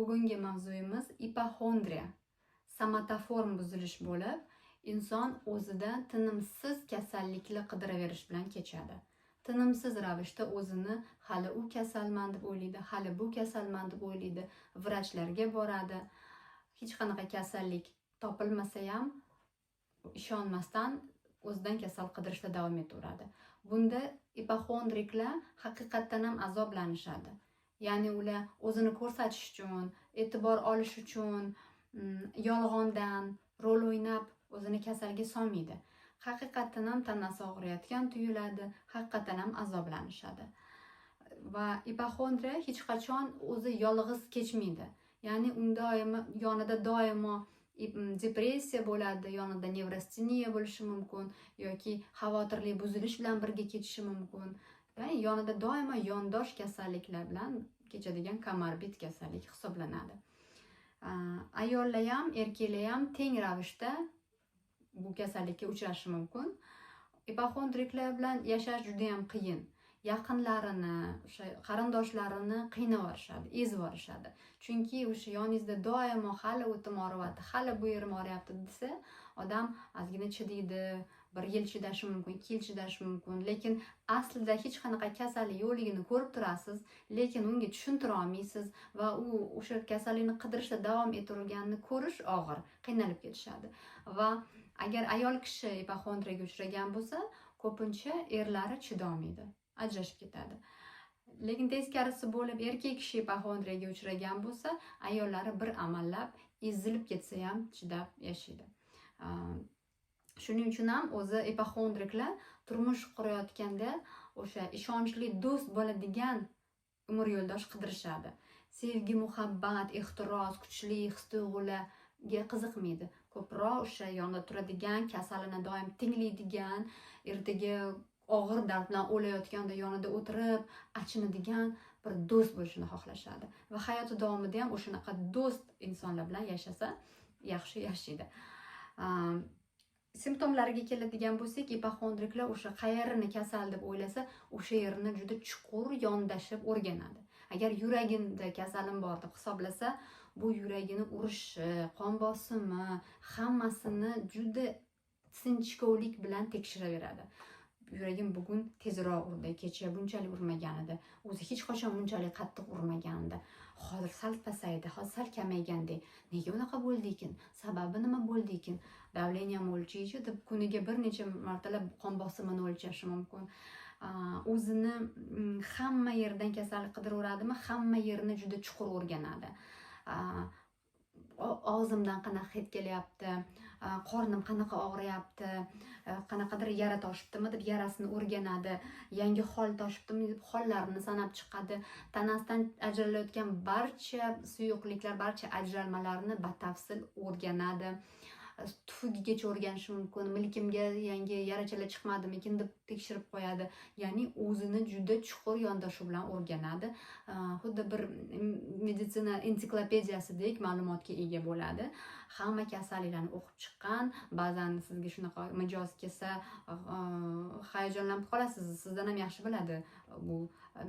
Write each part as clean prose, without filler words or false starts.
bugungi mavzuyimiz ipoxondriya, somatoform buzilish bo'lib, inson o'zida tinimsiz kasallikni qidiraverish bilan kechadi. Tinimsiz ravishda o'zini hali u kasalman deb o'ylaydi, hali bu kasalman deb o'ylaydi, vrachlarga boradi. Hech qanaqa kasallik topilmasa ham ishonmasdan o'zidan kasal qidirishda davom etaveradi. Bunda ipoxondriklar haqiqatdan ham azoblanishadi. Ya'ni ular o'zini ko'rsatish uchun, e'tibor olish uchun yolg'ondan rol o'ynab o'zini kasalga solmaydi. Haqiqatdan ham tanasi og'riyotgan tuyuladi, haqiqatdan ham azoblanishadi. Va ipoxondriya hech qachon o'zi yolg'iz kechmaydi. Ya'ni yonida doimo depressiya bo'ladi, yonida nevrosteniya bo'lishi mumkin yoki xavotirli buzilish bilan birga kechishi mumkin. Ya'ni yonida doimo yondosh kasalliklar bilan kechadigan komorbid kasallik hisoblanadi. Ayollar ham, erkaklar ham teng ravishda bu kasallikka uchrashi mumkin. Ipoxondriklar bilan yashash juda ham qiyin. Yaqinlarini, o'sha qarindoshlarini qiynab yuborishadi, ezib yuborishadi. Chunki o'sha yoningizda doimo hali o'tim og'riyapti, hali bu yerim og'riyapti desa, odam ozgina chidaydi, 1 yil chidashi mumkin, 2 yil chidashi mumkin, lekin aslida hech qanaqa kasallik yo'qligini ko'rib turasiz, lekin unga tushuntira olmaysiz va u o'sha kasallikni qidirishda davom etaverganini ko'rish og'ir, qiynalib ketishadi. Va agar ayol kishi ipoxondriyaga uchragan bo'lsa, ko'pincha erlari chidolmaydi, ajrashib ketadi. Lekin teskarisi bo'lib, erkak kishi ipoxondriyaga uchragan bo'lsa, ayollari bir amallab ezilib ketsa ham chidab yashaydi. Shuning uchun ham o'zi ipoxondriklar turmush qurayotganda o'sha ishonchli do'st bo'ladigan umr yo'ldosh qidirishadi. Sevgi, muhabbat, ehtiros, kuchli his-tuyg'ularga qiziqmaydi. Ko'proq o'sha yonida turadigan, kasalini doim tinglaydigan, ertaga og'ir dard bilan o'layotganda yonida o'tirib, achinadigan bir do'st bo'lishini xohlashadi. Va hayoti davomida ham o'shanaqa do'st insonlar bilan yashasa, yaxshi yashaydi. Simptomlariga keladigan bo'lsak, ipoxondriklar o'sha qayerini kasal deb o'ylasa, o'sha yerini juda chuqur yondashib o'rganadi. Agar yuragida kasalim bor deb hisoblasa, bu yuragini urishi, qon bosimi, hammasini juda sinchkovlik bilan tekshiraveradi. Yuragim bugun tezroq urdi, kecha bunchalik urmagan edi, o'zi hech qachon bunchalik qattiq urmagan edi, hozir sal pasaydi, hozir sal kamaygandek, nega unaqa bo'ldi ekan, sababi nima bo'ldi ekan, davleniyam o'lchaychi deb kuniga bir necha martalab qon bosimini o'lchashi mumkin. O'zini hamma yerdan kasallik qidiraveradimi, hamma yerini juda chuqur o'rganadi. Og'zimdan qanaqa hid kelyapti, qornim qanaqa og'riyapti, qanaqadir yara toshibdimi deb yarasini o'rganadi, yangi hol toshibdimi deb hollarini sanab chiqadi, tanasidan ajralayotgan barcha suyuqliklar, barcha ajralmalarni batafsil o'rganadi. Tufugigacha o'rganishi mumkin, milkimga yangi yarachalar chiqmadimikin deb tekshirib qo'yadi. Ya'ni o'zini juda chuqur yondashuv bilan o'rganadi. Xuddi bir meditsina ensiklopediyasidek ma'lumotga ega bo'ladi. Hamma kasalliklarni o'qib chiqqan, ba'zan sizga shunaqa mijoz kelsa, hayajonlanib qolasiz. Sizdan ham yaxshi biladi bu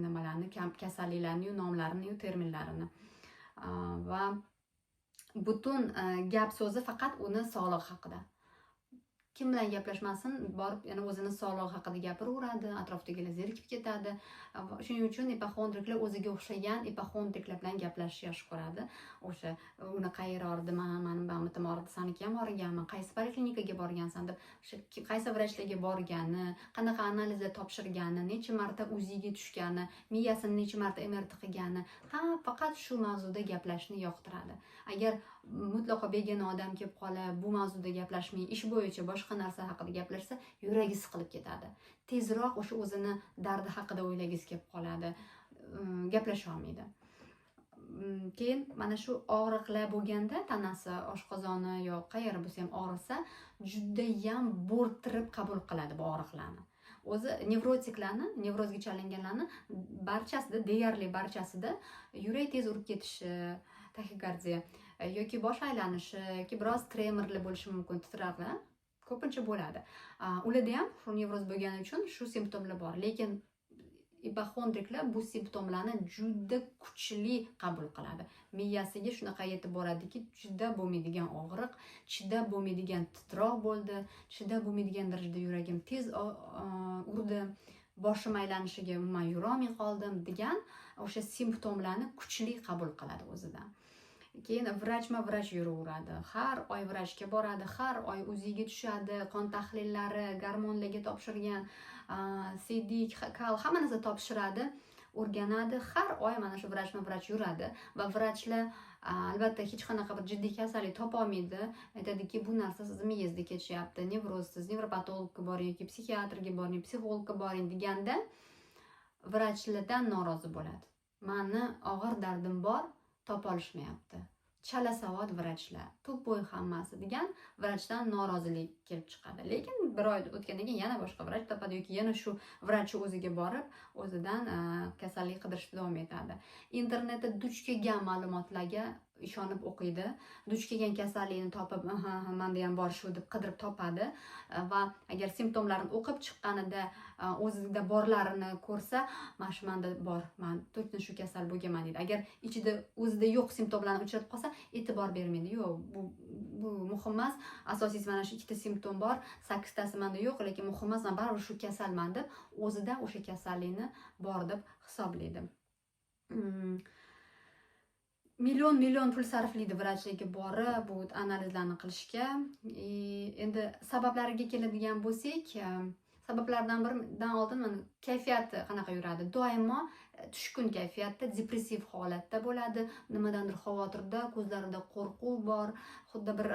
nimalarni, kasalliklarni, nomlarini, terminlarini. Va butun gap so'zi faqat uni sog'lig'i haqida. Kim bilan gaplashmasin, borib yana o'zini sog'lig'i haqida gapiraveradi, atrofdagilar zerikib ketadi. Shuning uchun ipoxondriklar o'ziga o'xshagan ipoxondriklar bilan gaplashishni yaxshi ko'radi. O'sha uni qayeri og'ridi, mani bamitim og'ridi, saniki ham og'riganmi, qaysi poliklinikaga borgansan deb, qaysi vrachlarga borgani, qanaqa analizlar topshirgani, necha marta UZIga tushgani, miyasini necha marta MRT qilgani, faqat shu mavzuda gaplashishni yoqtiradi. Agar mutlaqo begona odam kelib qolib, bu mavzuda gaplashmay, ish bo'yicha boshqa narsa haqida gaplashsa, yuragi siqilib ketadi. Tezroq o'sha o'zini dardi haqida o'ylagingiz kelib qoladi, gaplasha olmaydi. Keyin mana shu og'riqlar bo'lganda, tanasi, oshqozoni yo qayeri bo'lsa ham og'risa, juda ham bo'rttirib qabul qiladi bu og'riqlarni. O'zi nevrotiklarni, nevrozga chalinganlarni barchasida, deyarli barchasida yurak tez urib ketishi, taxikardiya yoki bosh aylanishi yoki biroz tremorli bo'lishi mumkin, titroqlar ko'pincha bo'ladi. Ularda ham shu nevroz bo'lgani uchun shu simptomlar bor, lekin ipokondriklar bu simptomlarni juda kuchli qabul qiladi. Miyasiga shunaqa yetib boradiki, chidab bo'lmaydigan og'riq, chidab bo'lmaydigan titroq bo'ldi, chidab bo'lmaydigan darajada yuragim tez urdi, boshim aylanishiga umuman yurolmay qoldim degan o'sha simptomlarni kuchli qabul qiladi o'zidan. Keyin vrach yuraveradi. Har oy vrachga boradi, har oy uziga tushadi, qon tahlillari, gormonlarga topshirgan, sidik, kal hamma narsa topshiradi, o'rganadi. Har oy mana shu vrach yuradi va vrachlar albatta hech qanaqa bir jiddiy kasallik topolmaydi. Aytadiki, bu narsa sizni miyangizda kechyapti, nevrozsiz, nevropatologga boring yoki psixiatrga boring, psixologga boring deganda vrachlardan norozi bo'ladi. Mani og'ir dardim bor, topolishmayapti. Chala savod vrachlar, tuppo'y hammasi degan vrachdan norozilik kelib chiqadi. Lekin bir oy o'tgandan keyin yana boshqa vrach topadi yoki yana shu vrachni o'ziga borib, o'zidan kasallik qidirishni davom etadi. Internetda duch kelgan ma'lumotlarga ishonib o'qiydi. Duch kelgan kasallikni topib, menda ham bor shu deb qidirib topadi va agar simptomlarini o'qib chiqqanida o'zida borlarini ko'rsa, manda bor, men точно shu kasal bo'lganman deydi. Agar ichida o'zida yo'q simptomlarni uchratib qolsa, e'tibor bermaydi. Yo'q, bu muhim emas. Asosiysi mana shu ikkita simptom bor, 8 tasi menda yo'q, lekin muhim emas, men baribir shu kasalman deb o'zida o'sha kasallikni bor deb hisoblaydi. Million pul sarflaydi vrachlarga borib, bu analizlarni qilishga. Endi sabablariga keladigan bo'lsak, sabablardan biridan oldin mana kayfiyati qanaqa yuradi? Doimo tushkun kayfiyatda, depressiv holatda bo'ladi, nimadandir xavotirda, ko'zlarida qo'rquv bor, xuddi bir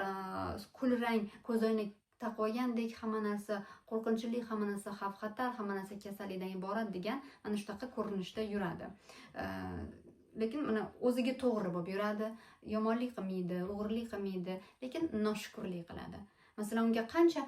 kulrang ko'zoynak taqib olgandek, hamma narsa qo'rqinchli, hamma narsa xavf-xatar, hamma narsa kasallikdan iborat degan mana shunaqa ko'rinishda yuradi. Lekin mana o'ziga to'g'ri bo'lib yuradi, yomonlik qilmaydi, o'g'irlik qilmaydi, lekin noshukrlik qiladi. Masalan, unga qancha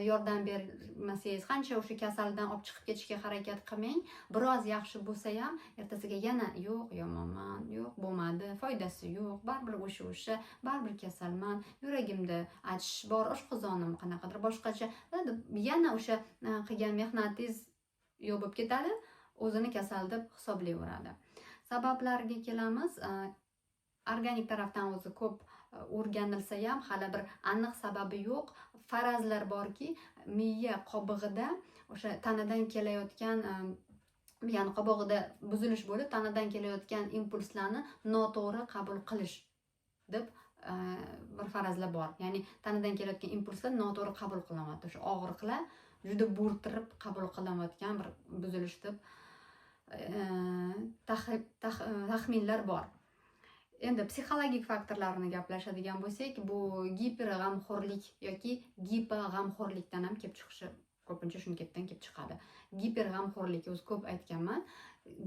yordam bermasangiz, qancha o'sha kasaldan olib chiqib ketishga harakat qilmang, biroz yaxshi bo'lsa ham, ertasiga yana yo'q, yomonman, yo'q, bo'lmadi, foydasi yo'q, baribir o'sha, baribir kasalman, yuragimda achish bor, oshqozonim qanaqadir boshqacha, yana o'sha qilgan mehnatingiz yo'q bo'lib ketadi, o'zini kasal deb hisoblayveradi. Sabablarga kelamiz. Organik tarafdan o'zi ko'p o'rganilsa ham hali bir aniq sababi yo'q. Farazlar borki, miya qobig'ida o'sha tanadan kelayotgan, miyani qobig'ida buzilish bo'lib, tanadan kelayotgan impulslarni noto'g'ri qabul qilish deb bir farazlar bor. Ya'ni tanadan kelayotgan impulslar noto'g'ri qabul qilinyapti. O'sha og'riqlar juda bo'rttirib qabul qilinayotgan bir buzilish deb taxminlar bor. Endi psixologik faktorlarni gaplashadigan bo'lsak, bu giperg'amxo'rlik yoki gipog'amxo'rlikdan ham kelib chiqishi ko'pincha shundan kelib chiqadi. Giperg'amxo'rlik o'zi ko'p aytganman.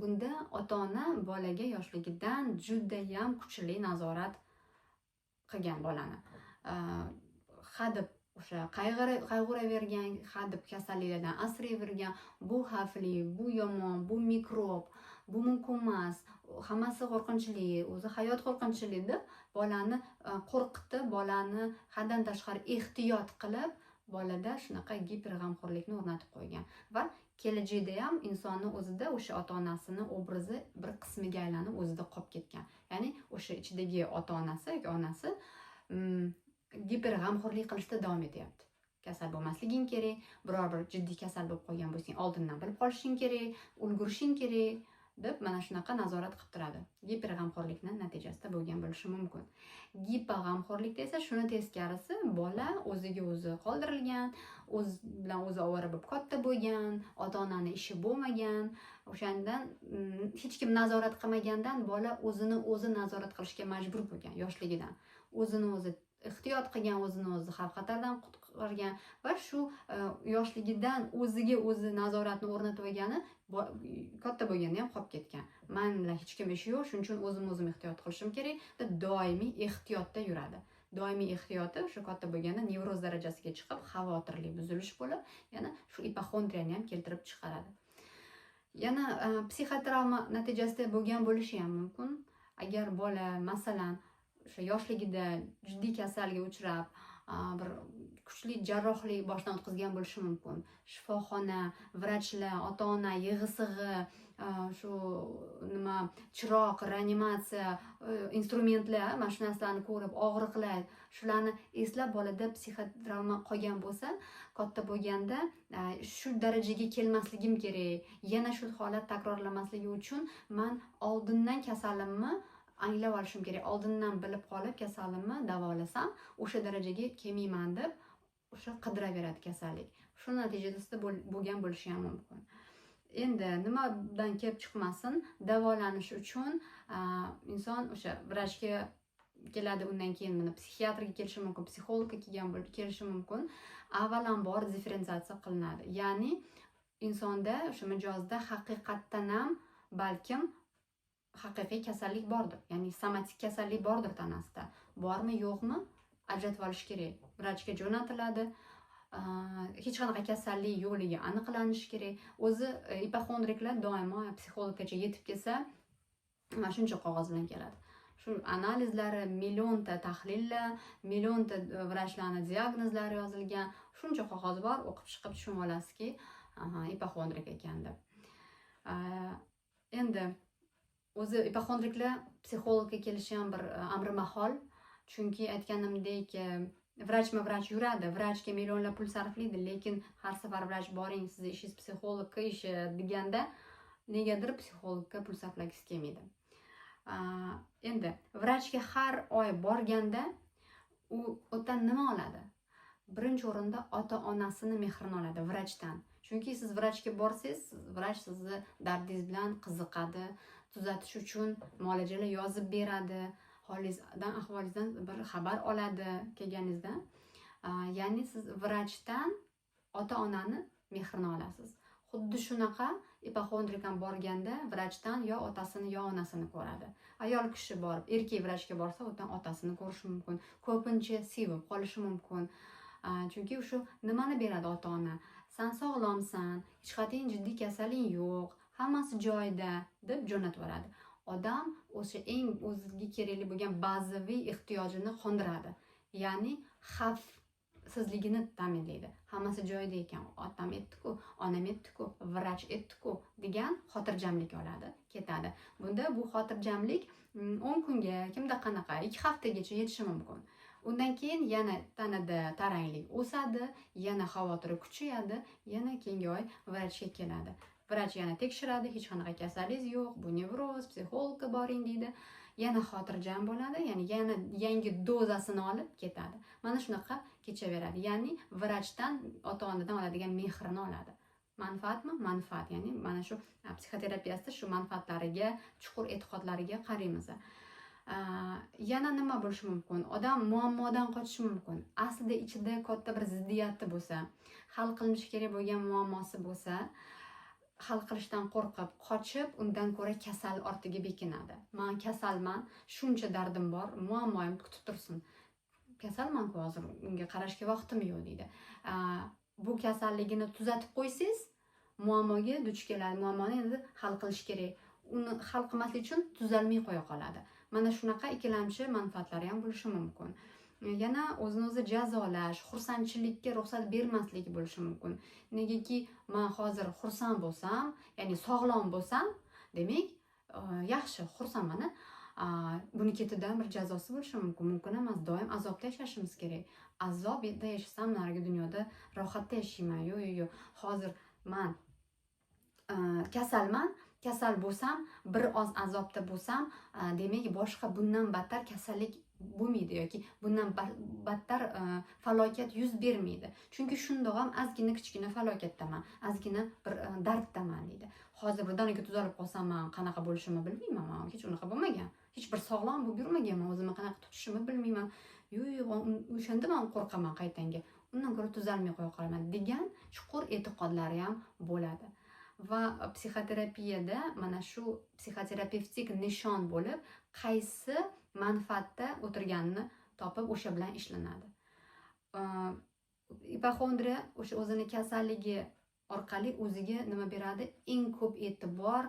Bunda ota-ona bolaga yoshligidan juda ham kuchli nazorat qilgan bolani. Hadeb o'sha qayg'uravergan, hadeb kasalliklardan asrayvergan, bu xavfli, bu yomon, bu mikrob, bu mumkin emas, hammasi qo'rqinchli, o'zi hayot qo'rqinchli deb bolani qo'rqitib, bolani haddan tashqari ehtiyot qilib, bolada shunaqa giperg'amxo'rlikni o'rnatib qo'ygan va kelajakda ham insonni o'zida o'sha ota-onasini obrazi bir qismiga aylanib o'zida qolib ketgan. Ya'ni o'sha ichidagi ota-onasi yoki onasi giperg'amxo'rlik qilishda davom etyapti. Kasal bo'lmasliging kerak, biror bir jiddiy kasal bo'lib qolgan bo'lsang, oldindan bilib qolishing kerak, ulgurishing kerak deb mana shunaqa nazorat qilib turadi. Giperg'amxo'rlikni natijasida bo'lgan bo'lishi mumkin. Gipog'amxo'rlikda esa shuni teskarisi, bola o'ziga o'zi qoldirilgan, o'z bilan o'zi ovora bo'lib katta bo'lgan, ota-onani ishi bo'lmagan, o'shandan hech kim nazorat qilmagandan bola o'zini o'zi nazorat qilishga majbur bo'lgan yoshligidan. O'zini o'zi ehtiyot qilgan, o'zini o'zi xavf-xatardan qutqargan va shu yoshligidan o'ziga o'zi nazoratni o'rnatib olgani katta bo'lganda ham qolib ketgan. Men bilan hech kim ishi yo'q, shuning uchun o'zim ehtiyot qilishim kerak deb doimiy ehtiyotda yuradi. Doimiy ehtiyoti o'sha katta bo'lganda nevroz darajasiga chiqib, xavotirli buzilish bo'lib, yana shu ipokondriyani ham keltirib chiqaradi. Yana psixotravma natijasida bo'lgan bo'lishi ham mumkin. Agar bola masalan o'sha yoshligida jiddiy kasalga uchrab, bir kuchli jarrohlik boshdan o'tkazgan bo'lishi mumkin. Shifoxona, vrachlar, ota-ona yig'i-sig'i, shu nima chiroq, reanimatsiya, instrumentlar, mana shu narsalarni ko'rib og'riqlar, shularni eslab bolada psixotravma qolgan bo'lsa, katta bo'lganda shu darajaga kelmasligim kerak, yana shu holat takrorlamasligi uchun man oldindan kasalimni anglab olishim kerak, oldindan bilib qolib kasalimni davolasam o'sha darajaga kelmayman deb o'sha qidiraveradi kasallik. Shu natijasida bo'lgan bo'lishi ham mumkin. Endi nimadan kelib chiqmasin, davolanish uchun inson o'sha vrachga keladi, undan keyin mana psixiatrga kelishi mumkin, psixologga kelishi mumkin. Avvalambor differensiatsiya qilinadi. Ya'ni insonda o'sha mijozda haqiqatdan ham balkim haqiqiy kasallik bordir. Ya'ni somatik kasallik bordir tanasida. Bormi, yo'qmi? Ajratib olish kerak. Vrachga jo'natiladi. Hech qanaqa kasallik yo'ligi aniqlanishi kerak. O'zi ipokondriklar doimo psixologgacha yetib kelsa, mana shuncha qog'oz bilan keladi. Shu analizlari, millionta tahlillar, millionta vrachlarning diagnozlari yozilgan, shuncha qog'oz bor, o'qib chiqib tushunib olasizki, ipokondrik ekan deb. Endi o'zi ipokondriklar psixologga kelishi ham bir amri mahol, chunki aytganimdek vrach yuradi, vrachga millionlab pul sarflaydi, lekin har safar vrach boring, sizni ishingiz psixologga ishi deganda negadir psixologga pul sarflagingiz kelmaydi. Endi vrachga har oy borganda u o'tan nima oladi? Birinchi o'rinda ota-onasini mehrini oladi vrachdan. Chunki siz vrachga borsangiz, vrach sizni dardingiz bilan qiziqadi, tuzatish uchun muolajalar yozib beradi, holingizdan, ahvolingizdan bir xabar oladi kelganingizda. Ya'ni siz vrachdan ota-onani mehrini olasiz. Xuddi shunaqa ipokondrik ham borganda vrachdan yo otasini yo onasini ko'radi. Ayol kishi borib, erkak vrachga borsa, o'tan otasini ko'rishi mumkin. Ko'pincha sevib qolishi mumkin. Chunki shu nimani beradi ota-ona? Sen sog'lomsan, hech qanday jiddiy kasallik yo'q, hammasi joyida deb jo'natib yuboradi. Odam o'sha eng o'ziga kerakli bo'lgan bazaviy ehtiyojini qondiradi. Ya'ni xavfsizligini ta'minlaydi. Hammasi joyida ekan, otam aytdi-ku, onam aytdi-ku, vrach aytdi-ku degan xotirjamlik oladi, ketadi. Bunda bu xotirjamlik 10 kunga, kimda qanaqa 2 haftagacha yetishi mumkin. Undan keyin yana tanada taranglik o'sadi, yana xavotiri kuchayadi, yana keyingi oy vrachga keladi. Vrach yana tekshiradi, hech qanaqa kasalligingiz yo'q, bu nevroz, psixologga boring deydi. Yana xotirjam bo'ladi, ya'ni yana yangi dozasini olib ketadi. Mana shunaqa kechaveradi. Ya'ni vrachdan, ota-onadan oladigan mehrini oladi. Manfaatmi? Manfaat. Ya'ni mana shu psixoterapiyasida shu manfaatlariga, chuqur e'tiqodlariga qaraymiz. Yana nima bo'lishi mumkin? Odam muammodan qochishi mumkin. Aslida ichida katta bir ziddiyati bo'lsa, hal qilinishi kerak bo'lgan muammosi bo'lsa, hal qilishdan qo'rqib, qochib, undan ko'ra kasal ortiga bekinadi. Men kasalman, shuncha dardim bor, muammoim kutib tursin. Kasalman-ku, hozir unga qarashga vaqtim yo'q deydi. Bu kasalligini tuzatib qo'ysangiz, muammoga duch keladi. Muammoni endi hal qilish kerak. Uni hal qilmaslik uchun tuzalmay qo'ya qoladi. Mana shunaqa ikkilamchi manfaatlari ham bo'lishi mumkin. Yana o'zini o'zi jazolash, xursandchilikka ruxsat bermasligi bo'lishi mumkin. Negaki men hozir xursand bo'lsam, ya'ni sog'lom bo'lsam, demak, yaxshi, xursandman. Buni ketidan bir jazosi bo'lishi mumkin. Mumkin emas, doim azobda yashashimiz kerak. Azobda yashasam, narigi dunyoda rohatda yashayman. Yo'q. Hozir men kasalman. Kasal bo'lsam, bir oz azobda bo'lsam, demak boshqa bundan battar kasallik bo'lmaydi yoki bundan battar falokat yuz bermaydi. Chunki shundoq ham ozgina kichkina falokatdaman, ozgina bir darddaman deydi. Hozir birdaniga tuzalib qolsam, men qanaqa bo'lishimni bilmayman. Men hech unaqa bo'lmagan. Hech bir sog'lom bo'lib yurmaganman, o'zimni qanaqa tutishimni bilmayman. Yo'q, o'shanda men qo'rqaman qaytanga. Undan ko'ra tuzalmay qo'ya qolaman degan chuqur e'tiqodlari ham bo'ladi. Va psixoterapiyada mana shu psixoterapevtik nishon bo'lib, qaysi manfaatda o'tirganini topib o'sha bilan ishlanadi. Ipokondriya o'sha o'zini kasalligi orqali o'ziga nima beradi? Eng ko'p e'tibor,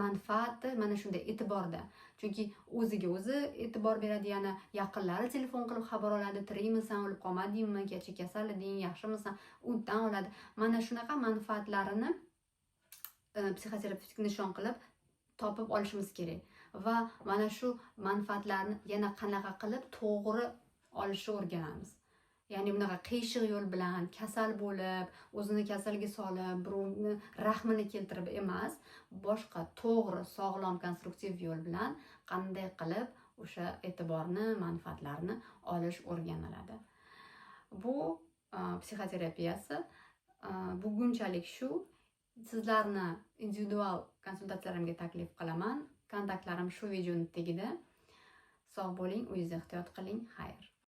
manfaati mana shunday e'tiborda. Chunki o'ziga o'zi e'tibor beradi, yana yaqinlari telefon qilib xabar oladi, tirikmisan, o'lib qolmadingmi, kasal eding, yaxshimisan, undan oladi. Mana shunaqa manfaatlarini psixoterapevtik nishon qilib topib olishimiz kerak va mana shu manfaatlarni yana qanaqa qilib to'g'ri olishni o'rganamiz. Ya'ni bunaqa qiyshiq yo'l bilan kasal bo'lib, o'zini kasalga solib, birovni rahmini keltirib emas, boshqa to'g'ri, sog'lom, konstruktiv yo'l bilan qanday qilib o'sha e'tiborni, manfaatlarni olish o'rganiladi. Bu psixoterapiyasi bugunchalik shu. Sizlarni individual konsultatsiyalarimga taklif qilaman. Kontaktlarim shu videoning tagida. Sog' bo'ling, o'zingizni ehtiyot qiling. Xayr.